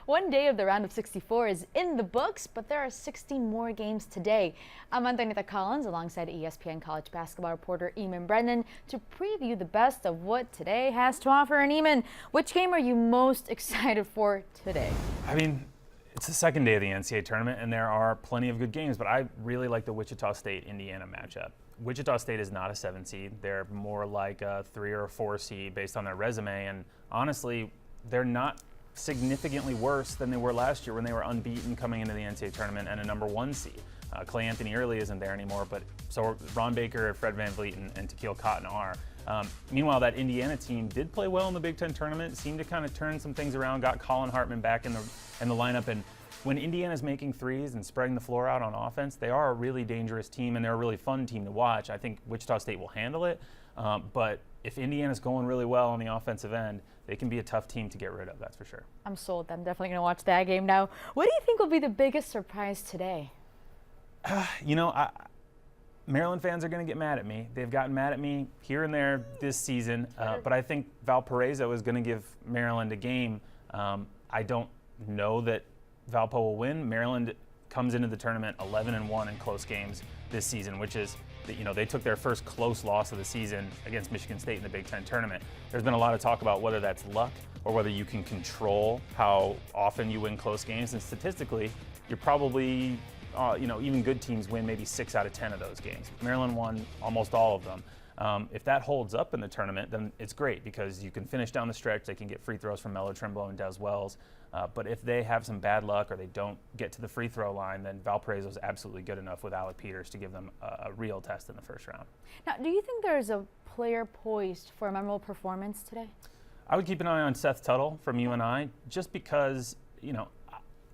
One day of the round of 64 is in the books, but there are 16 more games today. I'm Antonita Collins alongside ESPN college basketball reporter Eamonn Brennan to preview the best of what today has to offer. And Eamonn, which game are you most excited for today? I mean, it's the second day of the NCAA tournament, and there are plenty of good games, but I really like the Wichita State-Indiana matchup. Wichita State is not a 7 seed. They're more like a 3 or a 4 seed based on their resume, and honestly, they're not significantly worse than they were last year when they were unbeaten coming into the NCAA tournament and a number 1 seed. Clay Anthony Early isn't there anymore, but so are Ron Baker, Fred VanVleet, and Tequil Cotton are. Meanwhile, that Indiana team did play well in the Big Ten tournament, seemed to kind of turn some things around, got Colin Hartman back in the lineup, and when Indiana's making threes and spreading the floor out on offense, they are a really dangerous team and they're a really fun team to watch. I think Wichita State will handle it, but if Indiana's going really well on the offensive end, they can be a tough team to get rid of, that's for sure. I'm sold. I'm definitely going to watch that game now. What do you think will be the biggest surprise today? Maryland fans are going to get mad at me. They've gotten mad at me here and there this season, but I think Valparaiso is going to give Maryland a game. I don't know that Valpo will win. Maryland comes into the tournament 11-1 in close games this season, which is, they took their first close loss of the season against Michigan State in the Big Ten tournament. There's been a lot of talk about whether that's luck or whether you can control how often you win close games, and statistically, you're probably even good teams win maybe 6 out of 10 of those games. Maryland won almost all of them. If that holds up in the tournament, then it's great because you can finish down the stretch. They can get free throws from Melo Trimble and Des Wells. But if they have some bad luck or they don't get to the free throw line, then Valparaiso is absolutely good enough with Alec Peters to give them a real test in the first round. Now, do you think there's a player poised for a memorable performance today? I would keep an eye on Seth Tuttle from UNI just because,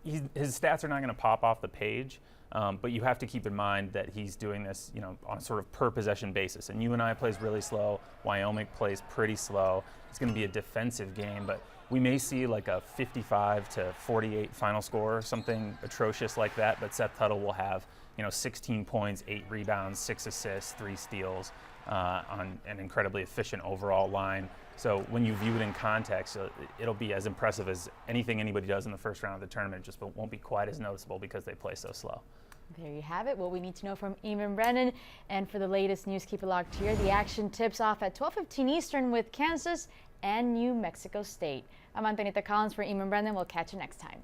his stats are not going to pop off the page. But you have to keep in mind that he's doing this, on a sort of per possession basis. And UNI plays really slow. Wyoming plays pretty slow. It's going to be a defensive game, but we may see like a 55-48 final score or something atrocious like that. But Seth Tuttle will have, 16 points, 8 rebounds, 6 assists, 3 steals on an incredibly efficient overall line. So when you view it in context, it'll be as impressive as anything anybody does in the first round of the tournament, just won't be quite as noticeable because they play so slow. There you have it, what we need to know from Eamonn Brennan. And for the latest news, keep it locked here. The action tips off at 12:15 Eastern with Kansas and New Mexico State. I'm Antonita Collins for Eamonn Brennan. We'll catch you next time.